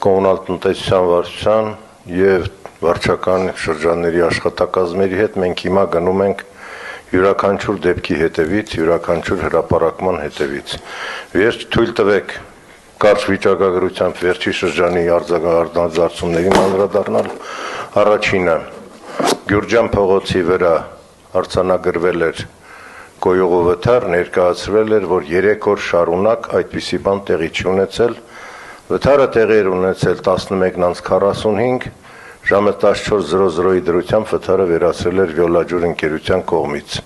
Կոմունալ տնտեսության վարչության եւ վարչական շրջանների աշխատակազմերի հետ մենք հիմա գնում ենք յուրաքանչյուր դեպքի հետևից, յուրաքանչյուր հրապարակման հետևից։ Վերջ թույլ տվեք կարճ վիճակագրությամբ վերջի շրջանի արձագանքներին անդրադառնալ։ Առաջինը Գյուրջան փողոցի վրա արձանագրվել էր կոյուղու վթար, ներկայացրել էր, որ 3 օր շարունակ այդպիսի բան տեղի չի ունեցել։ Վթարը տեղի էր ունեցել 11:45, ժամը 14:00-ի դրությամբ վթարը վերացրել էր Վիոլաջուր ընկերության կողմից։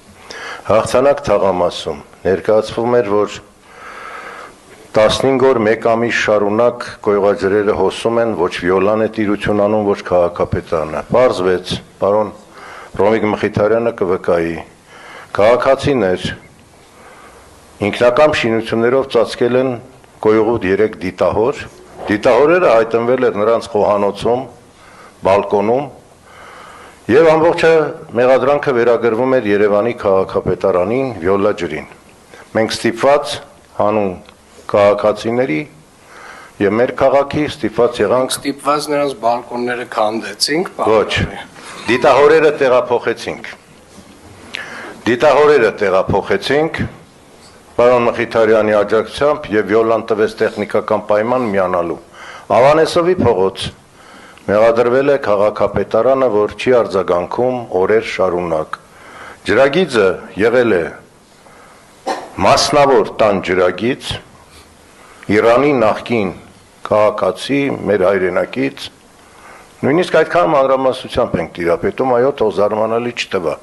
Հաղթանակ թաղամասում ներկայացվում էր, որ 15 օր 1 ամիս շարունակ կոյուղաջրերը հոսում են, ոչ Վիոլան է տիրություն անում, ոչ քաղաքապետարանը։ Պարզվեց, պարոն Ռոմիկ Մխիթարյանը կվկայի, քաղաքացիներ ինքնակամ շինություններով ծածկել են կոյուղու 3 դիտահոր, դիտահորերը հայտնվել էր նրանց խոհանոցում, բալկոնում, եւ ամբողջը մեղադրանքը վերագրվում էր Երևանի քաղաքապետարանին, Վիոլաջրին։ Մենք ստիպված հանուն քաղաքացիների եւ մեր քաղաքի ստիպված եղանք նրանց բալկոնները քանդեցինք, ոչ, դիտահորերը տեղափոխեցինք, պարոն Մխիթարյանի աջակցությամբ եւ Վիոլան տվեց տեխնիկական պայման միանալու։ Ավանեսովի փողոց մեղադրվել է քաղաքապետարանը, որ չի արձագանքում օրեր շարունակ։ Ջրագիծը եղել է մասնավոր տան ջրագիծ, Իրանի նախկին քաղաքացի, մեր հայրենակից, նույնիսկ այդքան մանրամասնությամբ ենք տիրապետում, այո, թող զարմանալի չտվա։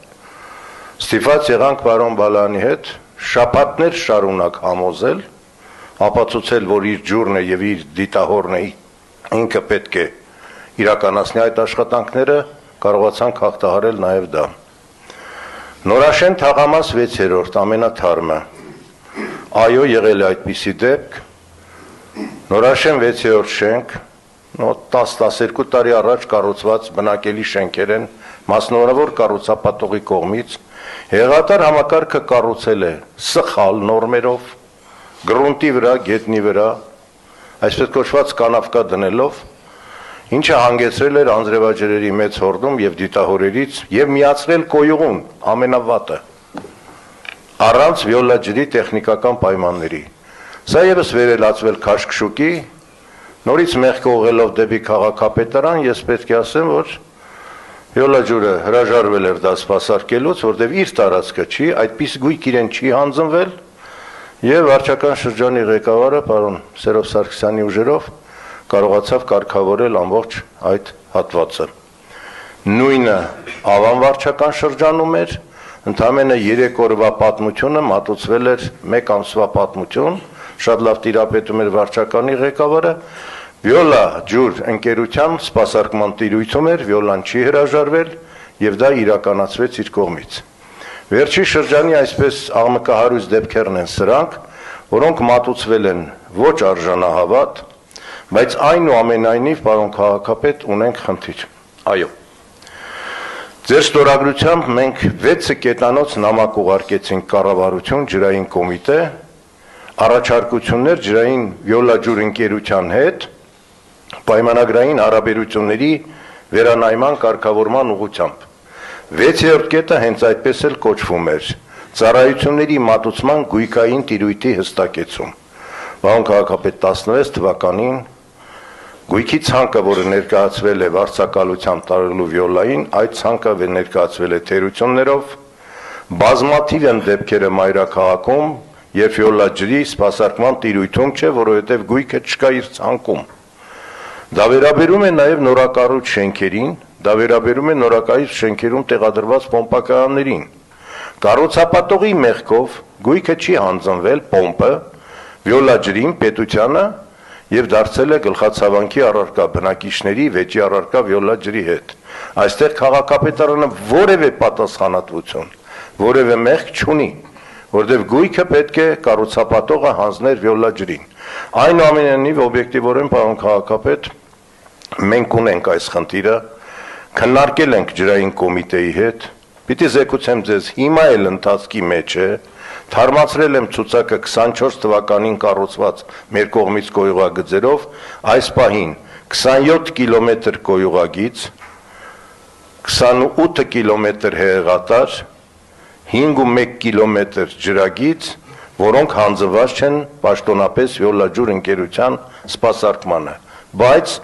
Ստիպված եղանք պարոն Բալայանի հետ շաբաթներ շարունակ համոզել, ապացուցել, որ իր ջուրն է եւ իր դիտահորն է, ինքը պետք է իրականացնի այդ աշխատանքները, կարողացանք հաղթահարել նաեւ դա։ Նորաշեն թաղամաս 6-րդ ամենաթարմը։ Այո, եղել է այդպիսի դեպք։ Նորաշեն 6-րդ շենք, 10-12 տարի առաջ կառուցված բնակելի շենքեր են, մասնավորավոր կառուցապատողի կողմից, հեղատար համակարգը կառուցել է սխալ նորմերով, գրունտի վրա, գետնի վրա, այսպես կոչված կանավկա դնելով, ինչը հանգեցրել էր անձրևաջրերի մեծ հորդում եւ դիտահորերից եւ միացրել կոյուղուն ամենավատը առանց Վիոլաջրի տեխնիկական պայմանների։ Սա եւս վերելացվել քաշքշուկի, նորից մեղքը ուղղելով դեպի քաղաքապետարան, ես պետք է ասեմ, որ Վիոլաջուրը հրաժարվել էր դա սպասարկելուց, որտեղ իր տարածքը չի, այդպես գույք իրեն չի հանձնվել, եւ վարչական շրջանի ղեկավարը պարոն Սերով Սարգսյանի ուժերով կարողացավ կարգավորել ամբողջ այդ հատվածը։ Նույնը Ավան վարչական շրջանում էր, ընդամենը 3 օրվա պատմությունը մատուցվել էր 1 ամսվա պատմություն, շատ լավ տիրապետում էր վարչականի ղեկավարը, Վիոլա ջուր ընկերության սպասարկման տիրույթում էր, Վիոլան չի հրաժարվել եւ դա իրականացվեց իր կողմից։ Վերջի շրջանի այսպես աղմկահարույց դեպքերն են սրանք, որոնք մատուցվել են ոչ արժանահավատ, բայց այնուամենայնիվ, պարոն քաղաքապետ, ունենք խնդիր։ Այո։ Ձեր ստորագրությամբ մենք 6 կետանոց նամակ ուղարկեցինք կառավարություն ջրային կոմիտե, առաջարկություններ ջրային Վիոլաջուր ընկերության հետ պայմանագրային հարաբերությունների վերանայման կարգավորման ուղղությամբ։ 6-րդ կետը հենց այդպես էլ կոչվում էր ծառայությունների մատուցման գույքային տիրույթի հստակեցում։ Պարոն քաղաքապետ 16 թվականին գույքի ցանկը, որը ներկայացվել է վարձակալությամբ տարելու Վիոլային, այդ ցանկը ներկայացվել է թերություններով, բազմաթիվ են դեպքերը մայրաքաղաքում, երբ Վիոլաջրի սպասարկման տիրույթում չէ, որովհետև գույքը չկա իր ցանկում։ Դա վերաբերում է նաև նորակառույց շենքերին, դա վերաբերում է նորակառույց շենքերում տեղադրված պոմպակայաններին։ Կառուցապատողի մեղքով գույքը չի հանձնվել պոմպը Վիոլաջրին, պետությանը եւ դարձել է գլխացավանքի առարկա բնակիչների վեճի առարկա Վիոլաջրի հետ։ Այստեղ քաղաքապետարանը որևէ պատասխանատվություն, որևէ մեղք չունի, որտեղ գույքը պետք է կառուցապատողը հանձներ Վիոլաջրին։ Այնուամենայնիվ օբյեկտիվորեն, պարոն քաղաքապետ, մենք ունենք այս խնդիրը, քննարկել ենք ջրային կոմիտեի հետ, պիտի զեկուցեմ ձեզ, հիմա էլ ընթացքի մեջ է, թարմացրել եմ ցուցակը 24 թվականին կառուցված մեր կողմից կոյուղագծերով, այս պահին 27 կիլոմետր կոյուղագիծ, 28 կիլոմետր հեղեղատար, 5.1 կիլոմետր ջրագիծ, որոնք հանձնված չեն պաշտոնապես Վիոլաջուր ընկերության սպասարկմանը, բայց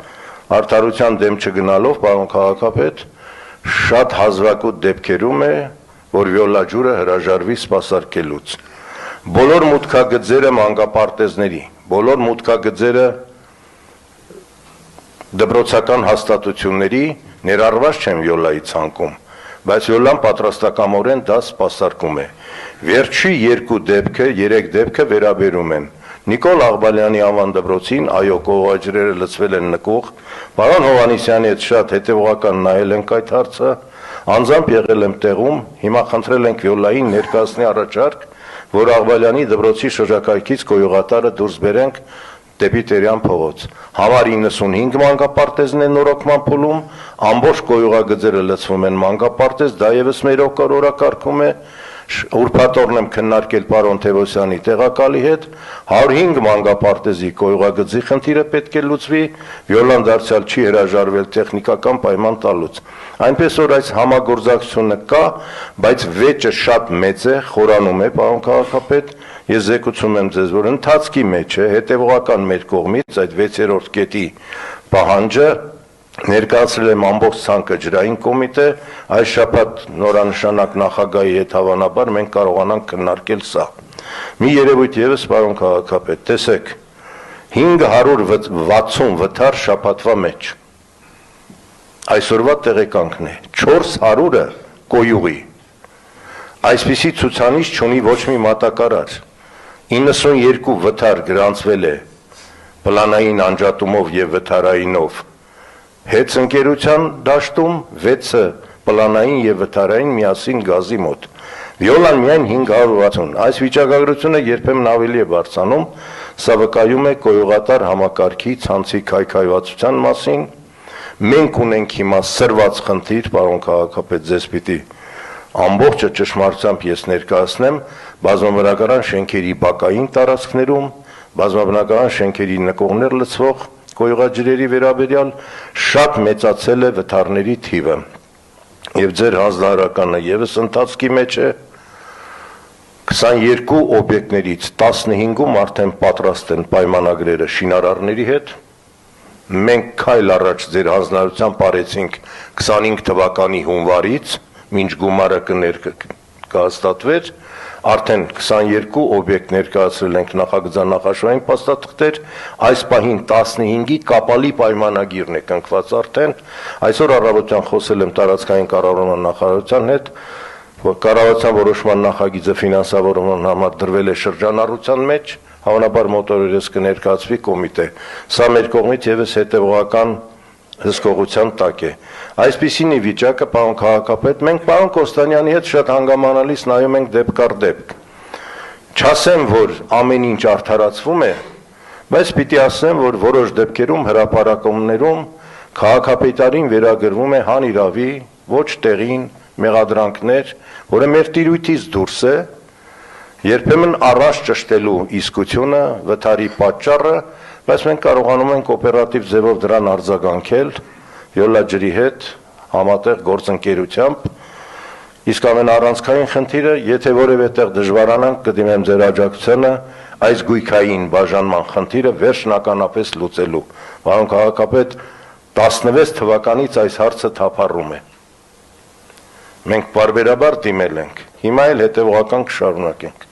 արդարության դեմ չգնալով, պարոն քաղաքապետ, շատ հազվագուտ դեպքերում է, որ Վիոլաջուրը հրաժարվի սպասարկելուց։ Բոլոր մուտքագծերը մանկապարտեզների, բոլոր մուտքագծերը դպրոցական հաստատությունների ներառված չեն Վիոլայի ցանկում, բայց Վիոլան պատրաստակամորեն դա սպասարկում է։ Վերջի 2 դեպքը, 3 դեպքը վերաբերում են Նիկոլ Աղբալյանի անվան դպրոցին, այո, կողոջրերը լցվել են նկուղ, պարոն Հովհաննիսյանի հետ շատ հետևողական նայել ենք այդ հարցը, անձամբ եղել եմ տեղում, հիմա խնդրել ենք Վիոլային ներկայացնի առաջարկ, որ Աղբալյանի դպրոցի շրջակայքից կոյուղատարը դուրս բերենք դեպի Տերյան փողոց։ Համար 95 մանկապարտեզն է նորոգման փուլում, ամբողջ կոյուղագծերը լցվում են մանկապարտեզ, դա եւս մեր օրակարգում է, ուրբաթօրն եմ քննարկել պարոն Թևոսյանի տեղակալի հետ, 105 մանկապարտեզի կոյուղագծի խնդիրը պետք է լուծվի, Վիոլան դարձյալ չի հրաժարվել տեխնիկական պայման տալուց։ Այնպես որ այս համագործակցությունը կա, բայց վեճը շատ մեծ է, խորանում է, պարոն քաղաքապետ, ես զեկուցում եմ ձեզ, որ ընթացքի մեջ է, հետևողական մեր կողմից այդ 6-րդ կետի պահանջը ներկայացրել եմ ամբողջ ցանկը ջրային կոմիտե, այս շաբաթ նորանշանակ նախագահի հետ հավանաբար մենք կարողանանք քննարկել սա։ Մի երևույթ եւս, պարոն քաղաքապետ, տեսեք, 560 վթար շաբաթվա մեջ։ Այսօրվա տեղեկանքն է, 400-ը կոյուղի։ Այսպիսի ցուցանիշ չունի ոչ մի մատակարար։ 92 վթար գրանցվել է պլանային անջատումով եւ վթարայինով։ Հետ ընկերության դաշտում 6-ը պլանային եւ վթարային միասին գազի մոտ։ Վիոլան միայն 560։ Այս վիճակագրությունը երբեմն ավելի է բարձրանում, սա վկայում է կոյուղատար համակարգի ցանցի քայքայվածության մասին։ Մենք ունենք հիմա սրված խնդիր, պարոն քաղաքապետ, ձեզ պիտի ամբողջը ճշմարտությամբ ես ներկայացնեմ, բազմաբնակարան շենքերի բակային տարածքներում, բազմաբնակարան շենքերի նկողներ լցվող կոյուղաջրերի վերաբերյալ շատ մեծացել է վթարների թիվը։ Եվ ձեր հանձնարարականը եւս ընթացքի մեջ է, 22 օբյեկտներից 15-ում արդեն պատրաստ են պայմանագրերը շինարարների հետ։ Մենք քայլ առաջ ձեր հանձնարարությամբ արեցինք 25 թվականի հունվարից, մինչ գումարը կհաստատվեր, արդեն 22 օբյեկտ ներկայացրել ենք նախագծանախաշվային փաստաթղթեր, այս պահին 15-ի կապալի պայմանագիրն է կնքված արդեն, այսօր առավոտյան խոսել եմ տարածքային կառավարման նախարարության հետ, որ կառավարության որոշման նախագիծը ֆինանսավորման համար դրվել է շրջանառության մեջ, հավանաբար մոտորերս կներկայացվի կոմիտե, սա մեր կողմից եւս հետևողական հսկողության տակ է։ Այսպիսին է վիճակը, պարոն քաղաքապետ, մենք պարոն Կոստանյանի հետ շատ հանգամանալից նայում ենք դեպք առ դեպք։ Չասեմ, որ ամեն ինչ արդարացվում է, բայց պիտի ասեմ, որ որոշ դեպքերում հրապարակումներում քաղաքապետարին վերագրվում է հանիրավի, ոչ տեղին մեղադրանքներ, որը մեր տիրույթից դուրս է, երբեմն առանց ճշտելու իսկությունը, վթարի պատճառը, բայց մենք կարողանում ենք օպերատիվ ձևով դրան արձագանքել Վիոլա ջրի հետ համատեղ գործընկերությամբ, իսկ ամենառանցքային խնդիրը, եթե որևէ տեղ դժվարանանք, կդիմեմ ձեր աջակցությանը այս գույքային բաժանման խնդիրը վերջնականապես լուծելու։ Պարոն քաղաքապետ, 16 թվականից այս հարցը թափառում է։ Մենք բարբերաբար դիմել ենք, հիմա էլ հետևողական կշարունակենք։